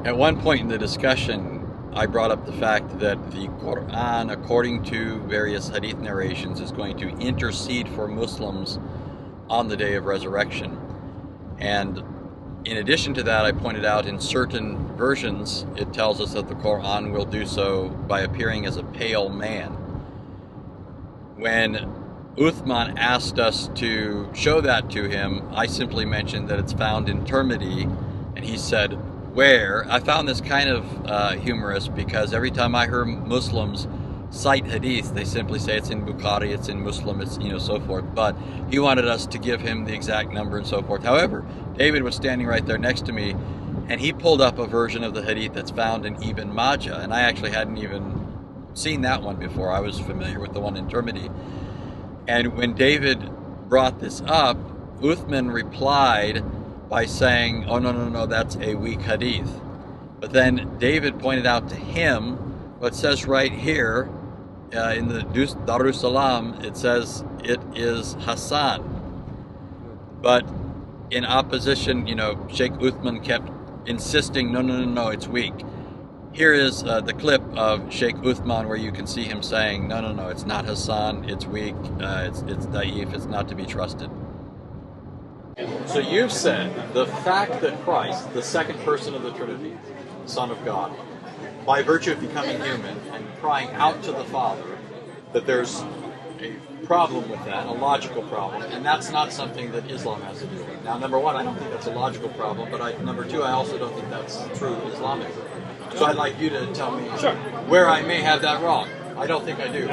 At one point in the discussion, I brought up the fact that the Qur'an, according to various hadith narrations, is going to intercede for Muslims on the day of resurrection. And in addition to that, I pointed out in certain versions, it tells us that the Qur'an will do so by appearing as a pale man. When Uthman asked us to show that to him, I simply mentioned that it's found in Tirmidhi, and he said, where? I found this kind of humorous because every time I hear Muslims cite hadith, they simply say it's in Bukhari, it's in Muslim, it's so forth. But he wanted us to give him the exact number and so forth. However, David was standing right there next to me, and he pulled up a version of the hadith that's found in Ibn Majah, and I actually hadn't even seen that one before. I was familiar with the one in Tirmidhi. And when David brought this up, Uthman replied by saying, oh, no, that's a weak hadith. But then David pointed out to him what says right here in the Darussalam, it says it is Hasan. But in opposition, Shaykh Uthman kept insisting, no, it's weak. Here is the clip of Shaykh Uthman where you can see him saying, no, it's not Hasan, it's weak, it's da'if, it's not to be trusted. So you've said the fact that Christ, the second person of the Trinity, Son of God, by virtue of becoming human and crying out to the Father, that there's a problem with that, a logical problem, and that's not something that Islam has to do with. Now, number one, I don't think that's a logical problem, but number two, I also don't think that's true Islamically. So I'd like you to tell me where I may have that wrong. I don't think I do,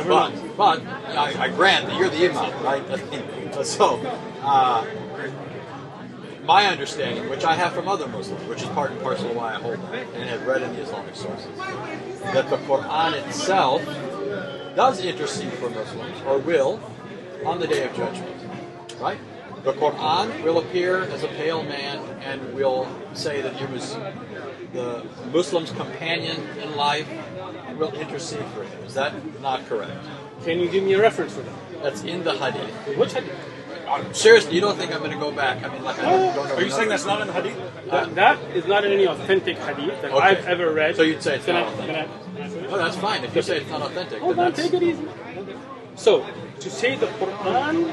but I grant that you're the Imam, right? So, my understanding, which I have from other Muslims, which is part and parcel of why I hold that, and have read in the Islamic sources, that the Qur'an itself does intercede for Muslims, or will, on the Day of Judgment, right? The Qur'an will appear as a pale man and will say that he was the Muslim's companion in life and will intercede for him. Is that not correct? Can you give me a reference for that? That's in the Hadith. Which Hadith? Seriously, you don't think I'm going to go back? I mean, like, I don't know. Are you saying that's not in the Hadith? That is not in any authentic Hadith that I've ever read. So you'd say it's not authentic? Oh, that's fine. If you say it's not authentic, hold on, take it easy. So, to say the Qur'an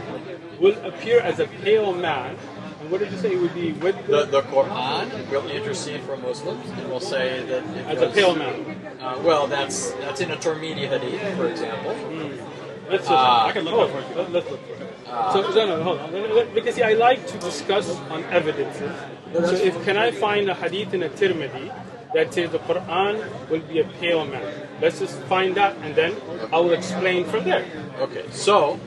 will appear as a pale man, and what did you say it would be with the Qur'an will intercede for Muslims and will say that it as a pale man. Well, that's in a Tirmidhi hadith, for example. Let's I can look for it. Let's look for it. No, hold on. Because see, I like to discuss on evidences. So can I find a hadith in a Tirmidhi that says the Qur'an will be a pale man? Let's just find that, and then I will explain from there. Okay, so,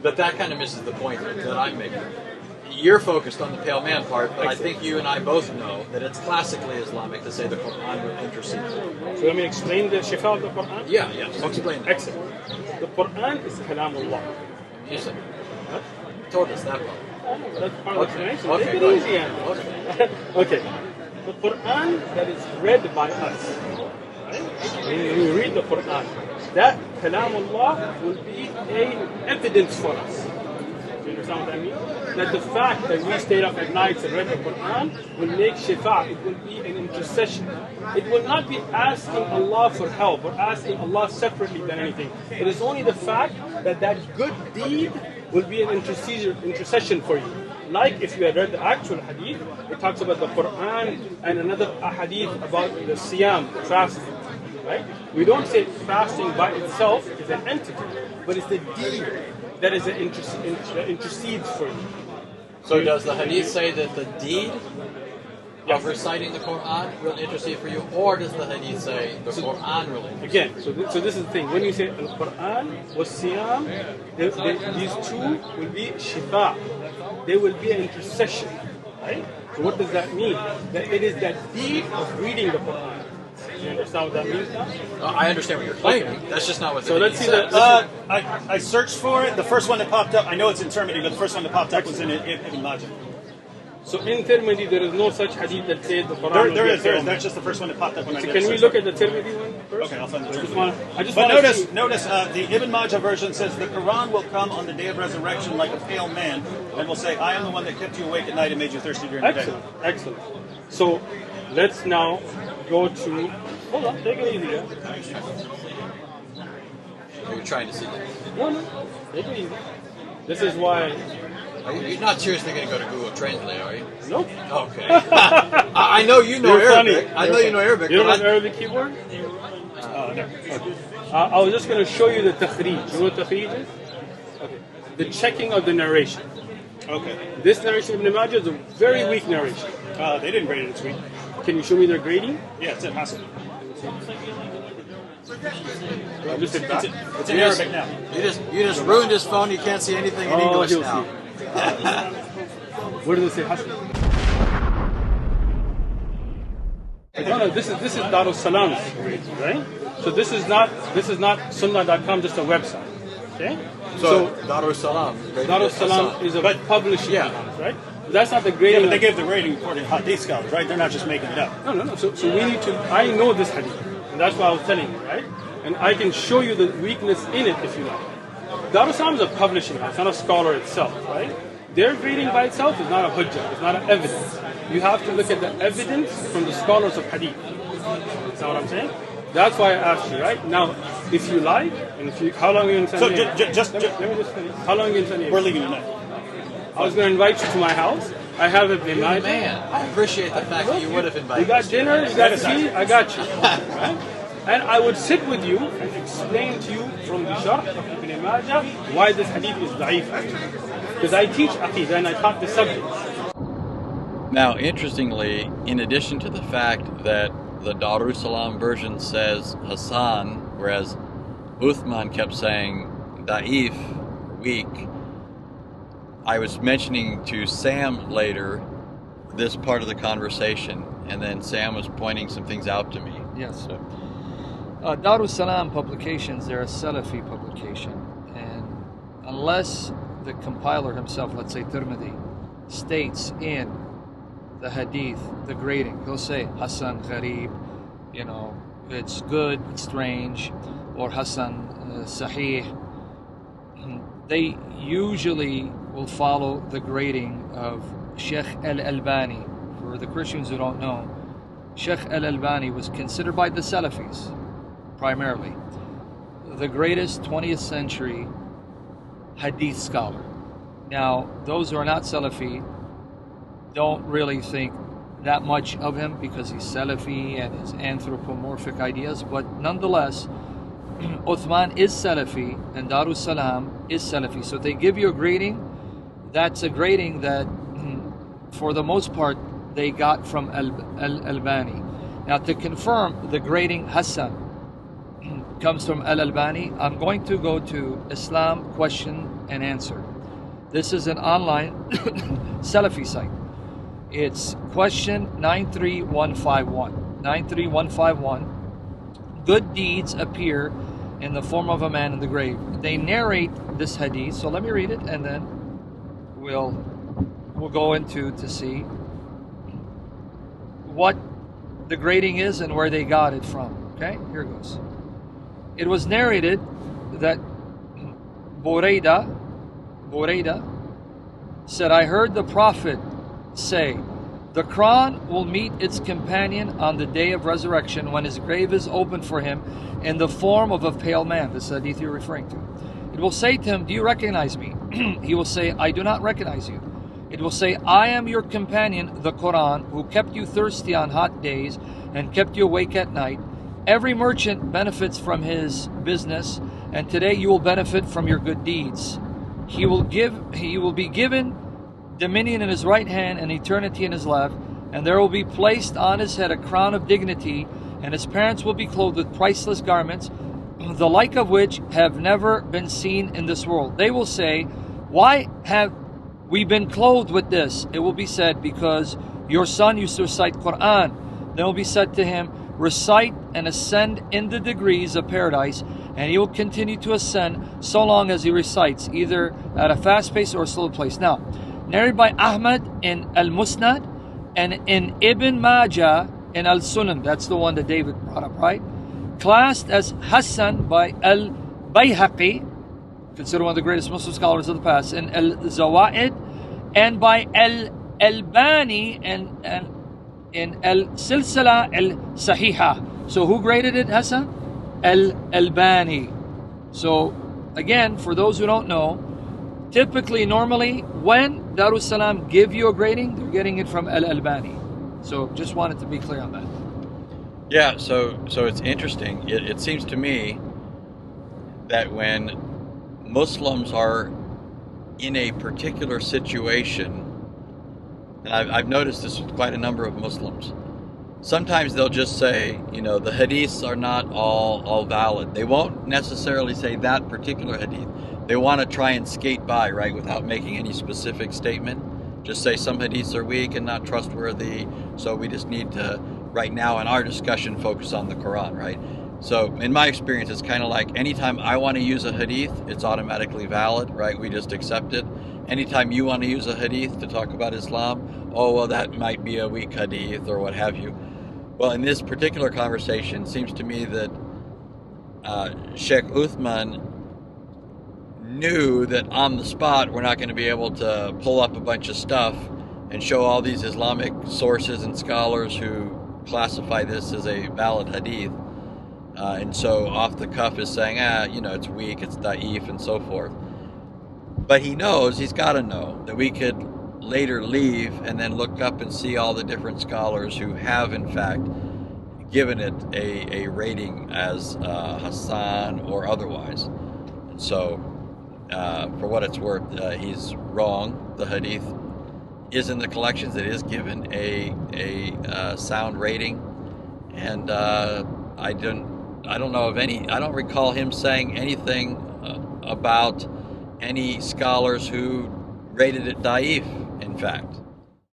but that kind of misses the point that I'm making. You're focused on the pale man part, but I think you and I both know that it's classically Islamic to say the Qur'an will intercede. So let me explain the shifa of the Qur'an? Yeah, so explain that. Excellent. The Qur'an is Kalamullah. You said you told us that part. That's part of the explanation. Okay, Take it easy, Andy. Okay. The Qur'an that is read by us, right? When we read the Qur'an, that Kalamullah will be an evidence for us. Do you understand what I mean? That the fact that we stayed up at night and read the Qur'an will make shifa. It will be an intercession. It will not be asking Allah for help or asking Allah separately than anything. It is only the fact that that good deed will be an intercession for you. Like if you had read the actual hadith, it talks about the Qur'an and another hadith about the siyam, fasting. Right? We don't say fasting by itself is an entity, but it's the deed that is intercedes for you. So does the hadith say that the deed of reciting the Qur'an will intercede for you, or does the hadith say the Qur'an will intercede? Again, so this is the thing. When you say Al-Qur'an was Siyam, these two will be shifa. They will be an intercession. Right? So what does that mean? That it is that deed of reading the Qur'an. Do you understand what that means now? I understand what you're claiming. That's just not what the hadith says. I searched for it. The first one that popped up, I know it's in Tirmidhi, but the first one that popped up was in Ibn Majah. So in Tirmidhi, there is no such hadith that says the Quran. There is. That's just the first one that popped up when I Can we look at the Tirmidhi one first? Okay, I'll find the Tirmidhi. But notice the Ibn Majah version says the Quran will come on the day of resurrection like a pale man and will say, I am the one that kept you awake at night and made you thirsty during the day. Excellent. So let's now go to. Hold on, take it easy. Yeah? You're trying to see that. No, take it easy. This is why. You're not seriously going to go to Google Translate, are you? Nope. Okay. I know you know You're Arabic. funny. I know you know Arabic. You don't but have Arabic keyboard? No. I was just going to show you the takhrij. You know what takhrij is? Okay. The checking of the narration. Okay. This narration of Ibn Majah is a very weak narration. They didn't grade it this week. Can you show me their grading? Yeah, it's in Hasan. Just it back. It's in Arabic now. You just ruined his phone. You can't see anything in English he'll now. see. Where does it say Hasan? No, this is Darussalam's grading, right? So this is not Sunnah.com, just a website. Okay? So Darussalam. Darussalam is a publishing house, right? But that's not the grading. Yeah, but they give the rating according to Hadith scholars, right? They're not just making it up. No. So we need to. I know this hadith, and that's why I was telling you, right? And I can show you the weakness in it if you like. Darussalam is a publishing house, not a scholar itself, right? Their grading by itself is not a hujjah, it's not an evidence. You have to look at the evidence from the scholars of hadith. That's not what I'm saying. That's why I asked you, right? Now, if you like, and if you, how long are you going to send me? So just let me just finish. How long are you going to send me? We're leaving tonight. I was going to invite you to my house. I have a Majah. Man, I appreciate the fact that you would have invited You got us. dinner, you got tea, I got you. Right? And I would sit with you and explain to you from the Sharh of Ibn Majah why this hadith is da'if. Because I teach Aqidah and I taught the subjects. Now, interestingly, in addition to the fact that the Darussalam version says Hasan, whereas Uthman kept saying da'if, weak, I was mentioning to Sam later this part of the conversation, and then Sam was pointing some things out to me. Yes. Darussalam publications, they're a Salafi publication, and unless the compiler himself, let's say Tirmidhi, states in the hadith, the grading, he'll say Hasan, Gharib, it's good, it's strange, or Hasan, Sahih. They usually will follow the grading of Shaykh Al-Albani. For the Christians who don't know, Shaykh Al-Albani was considered by the Salafis, primarily, the greatest 20th century hadith scholar. Now, those who are not Salafi don't really think that much of him because he's Salafi and his anthropomorphic ideas, but nonetheless, Uthman is Salafi and Darussalam is Salafi. So they give you a grading, that's a grading that for the most part they got from Al-Albani. Now, to confirm the grading Hasan comes from Al-Albani, I'm going to go to Islam Question and Answer. This is an online Salafi site. It's question 93151. 93151. Good deeds appear in the form of a man in the grave. They narrate this hadith, so let me read it and then we'll go into to see what the grading is and where they got it from. Okay, here goes. It was narrated that Buraidah said, I heard the Prophet say, the Qur'an will meet its companion on the day of resurrection when his grave is opened for him in the form of a pale man. This hadith you're referring to. It will say to him, do you recognize me? He will say, I do not recognize you. It will say, I am your companion, the Qur'an, who kept you thirsty on hot days and kept you awake at night. Every merchant benefits from his business, and today you will benefit from your good deeds. He will be given dominion in his right hand and eternity in his left, and there will be placed on his head a crown of dignity, and his parents will be clothed with priceless garments, the like of which have never been seen in this world. They will say, why have we been clothed with this? It will be said, because your son used to recite Qur'an. Then will be said to him, recite and ascend in the degrees of paradise, and he will continue to ascend so long as he recites, either at a fast pace or a slow pace. Now, narrated by Ahmad in Al-Musnad and in Ibn Majah in Al-Sunan. That's the one that David brought up, right? Classed as Hasan by Al-Bayhaqi, considered one of the greatest Muslim scholars of the past, in Al-Zawaid, and by Al-Albani and in Al-Silsila Al-Sahiha. So who graded it, Hasan? Al-Albani. So again, for those who don't know, typically, normally, when Darussalam give you a grading, they're getting it from Al-Albani. So just wanted to be clear on that. Yeah, so it's interesting. It seems to me that when Muslims are in a particular situation, and I've noticed this with quite a number of Muslims, sometimes they'll just say, the hadiths are not all valid. They won't necessarily say that particular hadith. They want to try and skate by, right, without making any specific statement. Just say some hadiths are weak and not trustworthy, so we just need to, right now in our discussion, focus on the Qur'an, right? So in my experience, it's kind of like anytime I want to use a hadith, it's automatically valid, right? We just accept it. Anytime you want to use a hadith to talk about Islam, oh, well, that might be a weak hadith or what have you. Well, in this particular conversation, it seems to me that Shaykh Uthman knew that on the spot we're not going to be able to pull up a bunch of stuff and show all these Islamic sources and scholars who classify this as a valid hadith. And so off the cuff is saying, it's weak, it's da'if, and so forth. But he knows, he's got to know, that we could later leave and then look up and see all the different scholars who have, in fact, given it a rating as Hasan or otherwise. And so, for what it's worth, he's wrong. The hadith is in the collections. It is given a sound rating. And I don't know of any, I don't recall him saying anything about any scholars who rated it da'if, in fact.